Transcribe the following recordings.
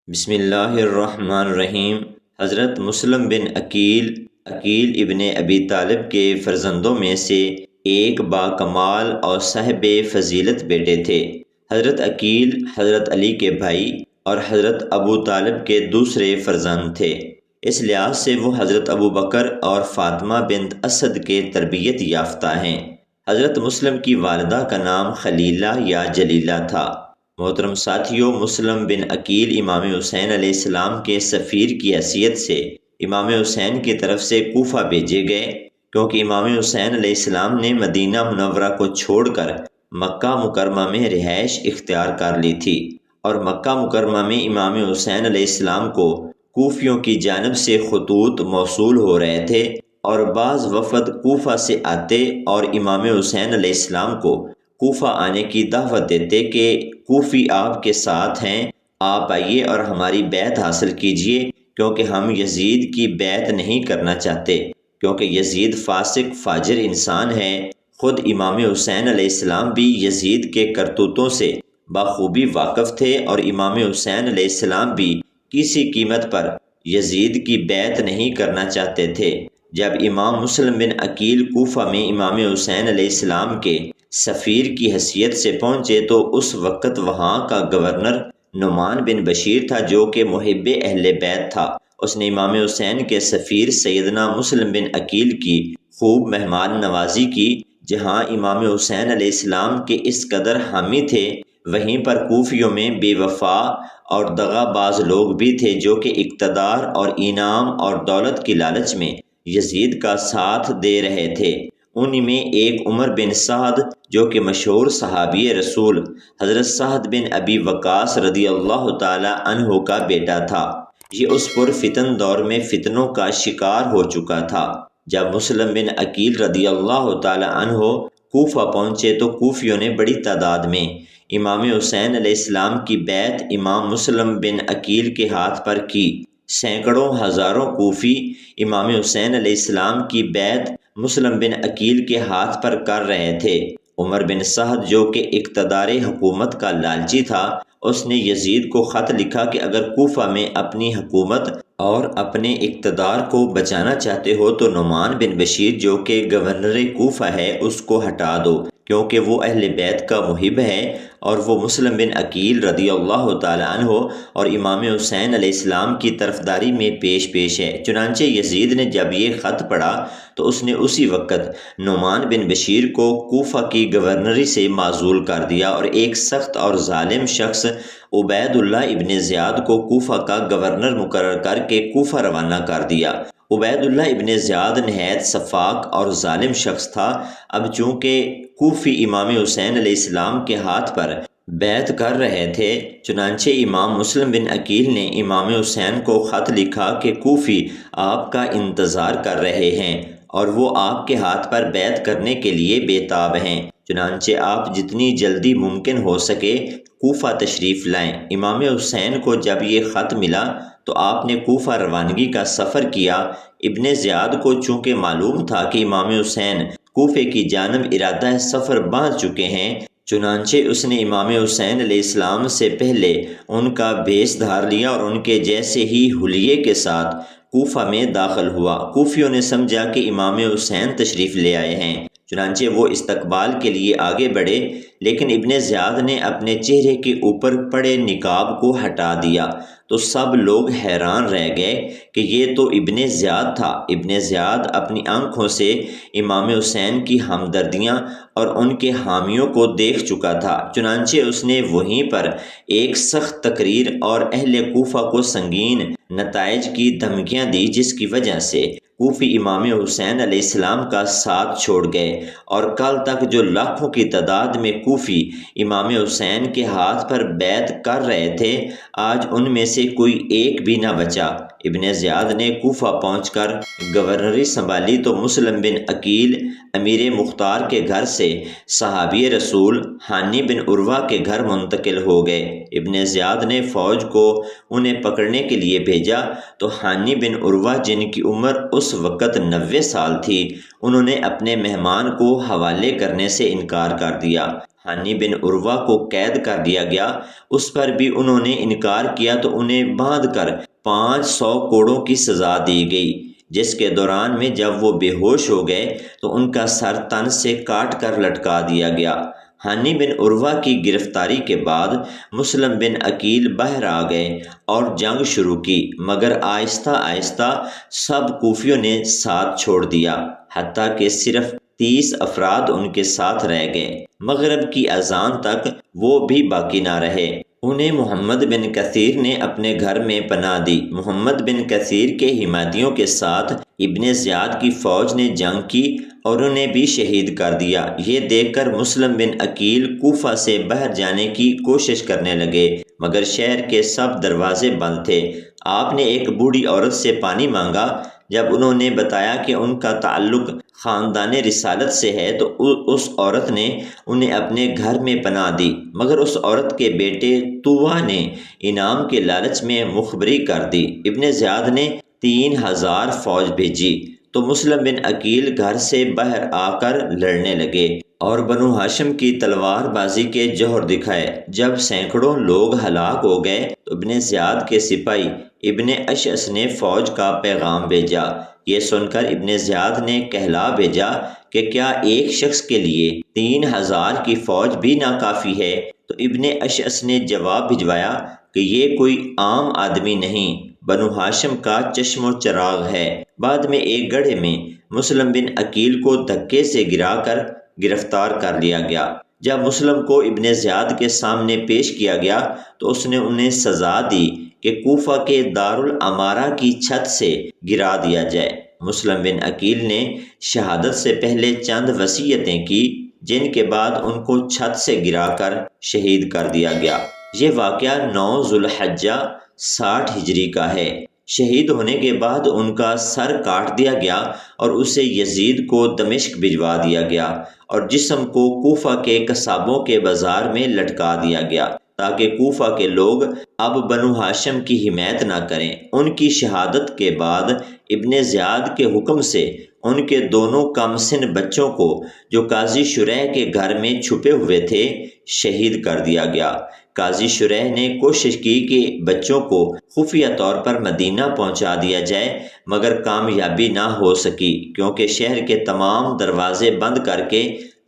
بسم اللہ الرحمن الرحیم۔ حضرت مسلم بن عقیل ابن ابی طالب کے فرزندوں میں سے ایک باکمال اور صاحب فضیلت بیٹے تھے۔ حضرت عقیل حضرت علی کے بھائی اور حضرت ابو طالب کے دوسرے فرزند تھے۔ اس لحاظ سے وہ حضرت ابو بکر اور فاطمہ بنت اسد کے تربیت یافتہ ہیں۔ حضرت مسلم کی والدہ کا نام خلیلہ یا جلیلہ تھا۔ محترم ساتھیوں، مسلم بن عقیل امام حسین علیہ السلام کے سفیر کی حیثیت سے امام حسین کی طرف سے کوفہ بھیجے گئے، کیونکہ امام حسین علیہ السلام نے مدینہ منورہ کو چھوڑ کر مکہ مکرمہ میں رہائش اختیار کر لی تھی، اور مکہ مکرمہ میں امام حسین علیہ السلام کو کوفیوں کی جانب سے خطوط موصول ہو رہے تھے، اور بعض وفد کوفہ سے آتے اور امام حسین علیہ السلام کو کوفہ آنے کی دعوت دیتے کہ کوفی آپ کے ساتھ ہیں، آپ آئیے اور ہماری بیعت حاصل کیجئے، کیونکہ ہم یزید کی بیعت نہیں کرنا چاہتے، کیونکہ یزید فاسق فاجر انسان ہے۔ خود امام حسین علیہ السلام بھی یزید کے کرتوتوں سے بخوبی واقف تھے، اور امام حسین علیہ السلام بھی کسی قیمت پر یزید کی بیعت نہیں کرنا چاہتے تھے۔ جب امام مسلم بن عقیل کوفہ میں امام حسین علیہ السلام کے سفیر کی حیثیت سے پہنچے تو اس وقت وہاں کا گورنر نعمان بن بشیر تھا، جو کہ محب اہل بیت تھا۔ اس نے امام حسین کے سفیر سیدنا مسلم بن عقیل کی خوب مہمان نوازی کی۔ جہاں امام حسین علیہ السلام کے اس قدر حامی تھے، وہیں پر کوفیوں میں بے وفا اور دغا باز لوگ بھی تھے، جو کہ اقتدار اور انعام اور دولت کی لالچ میں یزید کا ساتھ دے رہے تھے۔ انہی میں ایک عمر بن سعد، جو کہ مشہور صحابی رسول حضرت سعد بن ابی وقاص رضی اللہ تعالی عنہ کا بیٹا تھا۔ یہ اس پرفتن دور میں فتنوں کا شکار ہو چکا تھا۔ جب مسلم بن عقیل رضی اللہ تعالی عنہ کوفہ پہنچے تو کوفیوں نے بڑی تعداد میں امام حسین علیہ السلام کی بیعت امام مسلم بن عقیل کے ہاتھ پر کی۔ سینکڑوں ہزاروں کوفی امام حسین علیہ السلام کی بیعت مسلم بن عقیل کے ہاتھ پر کر رہے تھے۔ عمر بن سعد، جو کہ اقتدار حکومت کا لالچی تھا، اس نے یزید کو خط لکھا کہ اگر کوفہ میں اپنی حکومت اور اپنے اقتدار کو بچانا چاہتے ہو تو نعمان بن بشیر، جو کہ گورنر کوفہ ہے، اس کو ہٹا دو، کیونکہ وہ اہل بیت کا محب ہے، اور وہ مسلم بن عقیل رضی اللہ تعالی عنہ اور امام حسین علیہ السلام کی طرفداری میں پیش ہے۔ چنانچہ یزید نے جب یہ خط پڑھا تو اس نے اسی وقت نعمان بن بشیر کو کوفہ کی گورنری سے معزول کر دیا، اور ایک سخت اور ظالم شخص عبید اللہ ابن زیاد کو کوفہ کا گورنر مقرر کر کے کوفہ روانہ کر دیا۔ عبید اللہ ابن زیاد نہایت شفاق اور ظالم شخص تھا۔ اب چونکہ کوفی امام حسین علیہ السلام کے ہاتھ پر بیعت کر رہے تھے، چنانچہ امام مسلم بن عقیل نے امام حسین کو خط لکھا کہ کوفی آپ کا انتظار کر رہے ہیں، اور وہ آپ کے ہاتھ پر بیعت کرنے کے لیے بے تاب ہیں۔ چنانچہ آپ جتنی جلدی ممکن ہو سکے کوفہ تشریف لائیں۔ امام حسین کو جب یہ خط ملا تو آپ نے کوفہ روانگی کا سفر کیا۔ ابن زیاد کو چونکہ معلوم تھا کہ امام حسین کوفے کی جانب ارادہ سفر باندھ چکے ہیں، چنانچہ اس نے امام حسین علیہ السلام سے پہلے ان کا بھیس دھار لیا، اور ان کے جیسے ہی حلیے کے ساتھ کوفہ میں داخل ہوا۔ کوفیوں نے سمجھا کہ امام حسین تشریف لے آئے ہیں، چنانچہ وہ استقبال کے لیے آگے بڑھے، لیکن ابن زیاد نے اپنے چہرے کے اوپر پڑے نقاب کو ہٹا دیا تو سب لوگ حیران رہ گئے کہ یہ تو ابن زیاد تھا۔ ابن زیاد اپنی آنکھوں سے امام حسین کی ہمدردیاں اور ان کے حامیوں کو دیکھ چکا تھا، چنانچہ اس نے وہیں پر ایک سخت تقریر اور اہل کوفہ کو سنگین نتائج کی دھمکیاں دی، جس کی وجہ سے کوفی امام حسین علیہ السلام کا ساتھ چھوڑ گئے، اور کل تک جو لاکھوں کی تعداد میں کوفی امام حسین کے ہاتھ پر بیعت کر رہے تھے، آج ان میں سے کوئی ایک بھی نہ بچا۔ ابن زیاد نے کوفہ پہنچ کر گورنری سنبھالی تو مسلم بن عقیل امیر مختار کے گھر سے صحابی رسول حانی بن عروہ کے گھر منتقل ہو گئے۔ ابن زیاد نے فوج کو انہیں پکڑنے کے لیے بھیجا تو حانی بن عروہ، جن کی عمر اس وقت 90 سال تھی، انہوں نے اپنے مہمان کو حوالے کرنے سے انکار کر دیا۔ ہانی بن عروہ کو قید کر دیا گیا، اس پر بھی انہوں نے انکار کیا تو انہیں باندھ کر 500 کوڑوں کی سزا دی گئی، جس کے دوران میں جب وہ بے ہوش ہو گئے تو ان کا سر تن سے کاٹ کر لٹکا دیا گیا۔ ہانی بن عروہ کی گرفتاری کے بعد مسلم بن عقیل باہر آ گئے اور جنگ شروع کی، مگر آہستہ آہستہ سب کوفیوں نے ساتھ چھوڑ دیا، حتیٰ کہ صرف 30 افراد ان کے ساتھ رہ گئے۔ مغرب کی اذان تک وہ بھی باقی نہ رہے۔ انہیں محمد بن کثیر نے اپنے گھر میں پناہ دی۔ محمد بن کثیر کے حمایتیوں کے ساتھ ابن زیاد کی فوج نے جنگ کی اور انہیں بھی شہید کر دیا۔ یہ دیکھ کر مسلم بن عقیل کوفہ سے باہر جانے کی کوشش کرنے لگے، مگر شہر کے سب دروازے بند تھے۔ آپ نے ایک بوڑھی عورت سے پانی مانگا۔ جب انہوں نے بتایا کہ ان کا تعلق خاندان رسالت سے ہے تو اس عورت نے انہیں اپنے گھر میں پناہ دی، مگر اس عورت کے بیٹے طوع نے انعام کے لالچ میں مخبری کر دی۔ ابن زیاد نے 3000 فوج بھیجی تو مسلم بن عقیل گھر سے باہر آ کر لڑنے لگے اور بنو ہاشم کی تلوار بازی کے جوہر دکھائے۔ جب سینکڑوں لوگ ہلاک ہو گئے تو ابن زیاد کے سپاہی ابن اشعث نے فوج کا پیغام بھیجا۔ یہ سن کر ابن زیاد نے کہلا بھیجا کہ کیا ایک شخص کے لیے 3000 کی فوج بھی ناکافی ہے؟ تو ابن اشعث نے جواب بھجوایا کہ یہ کوئی عام آدمی نہیں، بنو ہاشم کا چشم و چراغ ہے۔ بعد میں ایک گڑھے میں مسلم بن عقیل کو دھکے سے گرا کر گرفتار کر لیا گیا۔ جب مسلم کو ابن زیاد کے سامنے پیش کیا گیا تو اس نے انہیں سزا دی کہ کوفہ کے دارالامارہ کی چھت سے گرا دیا جائے۔ مسلم بن عقیل نے شہادت سے پہلے چند وصیتیں کی، جن کے بعد ان کو چھت سے گرا کر شہید کر دیا گیا۔ یہ واقعہ 9 ذو الحجہ 60 ہجری کا ہے۔ شہید ہونے کے بعد ان کا سر کاٹ دیا گیا اور اسے یزید کو دمشق بھجوا دیا گیا اور جسم کو کوفہ کے قصابوں کے بازار میں لٹکا دیا گیا تاکہ کوفہ کے لوگ اب بنو ہاشم کی حمایت نہ کریں۔ ان کی شہادت کے بعد ابن زیاد کے حکم سے ان کے دونوں کم سن بچوں کو جو قاضی شریح کے گھر میں چھپے ہوئے تھے شہید کر دیا گیا۔ قاضی شریح نے کوشش کی کہ بچوں کو خفیہ طور پر مدینہ پہنچا دیا جائے، مگر کامیابی نہ ہو سکی کیونکہ شہر کے تمام دروازے بند کر کے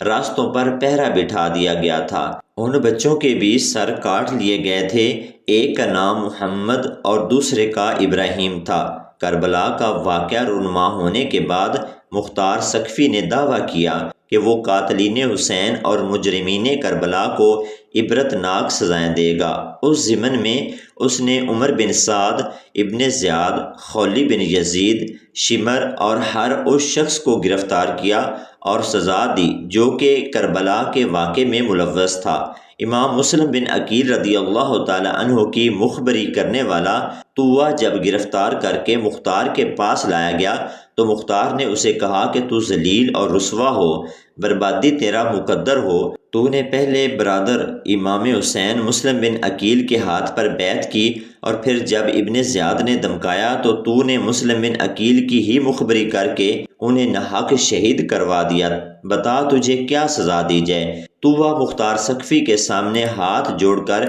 راستوں پر پہرا بٹھا دیا گیا تھا۔ ان بچوں کے بھی سر کاٹ لیے گئے تھے، ایک کا نام محمد اور دوسرے کا ابراہیم تھا۔ کربلا کا واقعہ رونما ہونے کے بعد مختار ثقفی نے دعویٰ کیا کہ وہ قاتلین حسین اور مجرمین کربلا کو عبرت ناک سزائیں دے گا۔ اس ضمن میں اس نے عمر بن سعد، ابن زیاد، خولی بن یزید، شمر اور ہر اس شخص کو گرفتار کیا اور سزا دی جو کہ کربلا کے واقعے میں ملوث تھا۔ امام مسلم بن عقیل رضی اللہ تعالی عنہ کی مخبری کرنے والا طوع جب گرفتار کر کے مختار کے پاس لایا گیا تو مختار نے اسے کہا کہ تو ذلیل اور رسوا ہو، بربادی تیرا مقدر ہو۔ تو نے پہلے برادر امام حسین مسلم بن عقیل کے ہاتھ پر بیعت کی اور پھر جب ابن زیاد نے دمکایا تو نے مسلم بن عقیل کی ہی مخبری کر کے انہیں ناحق شہید کروا دیا۔ بتا تجھے کیا سزا دی جائے؟ طوع مختار ثقفی کے سامنے ہاتھ جوڑ کر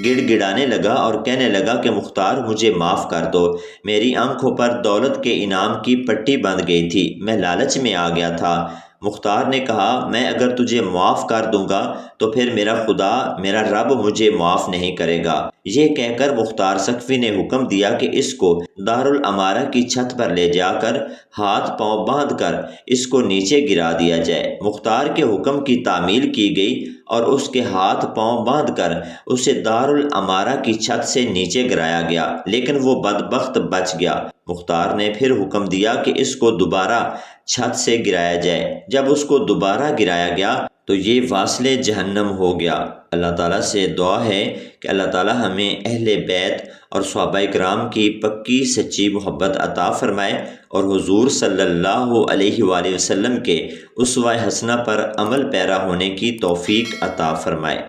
گڑ گڑانے لگا اور کہنے لگا کہ مختار مجھے معاف کر دو، میری آنکھوں پر دولت کے انعام کی پٹی بندھ گئی تھی، میں لالچ میں آ گیا تھا۔ مختار نے کہا میں اگر تجھے معاف کر دوں گا تو پھر میرا خدا میرا رب مجھے معاف نہیں کرے گا۔ یہ کہہ کر مختار ثقفی نے حکم دیا کہ اس کو دارالامارہ کی چھت پر لے جا کر ہاتھ پاؤں باندھ کر اس کو نیچے گرا دیا جائے۔ مختار کے حکم کی تعمیل کی گئی اور اس کے ہاتھ پاؤں باندھ کر اسے دارالامارہ کی چھت سے نیچے گرایا گیا، لیکن وہ بدبخت بچ گیا۔ مختار نے پھر حکم دیا کہ اس کو دوبارہ چھت سے گرایا جائے۔ جب اس کو دوبارہ گرایا گیا تو یہ واصل جہنم ہو گیا۔ اللہ تعالیٰ سے دعا ہے کہ اللہ تعالیٰ ہمیں اہل بیت اور صحابہ کرام کی پکی سچی محبت عطا فرمائے اور حضور صلی اللہ علیہ وآلہ وسلم کے اسوہ حسنہ پر عمل پیرا ہونے کی توفیق عطا فرمائے۔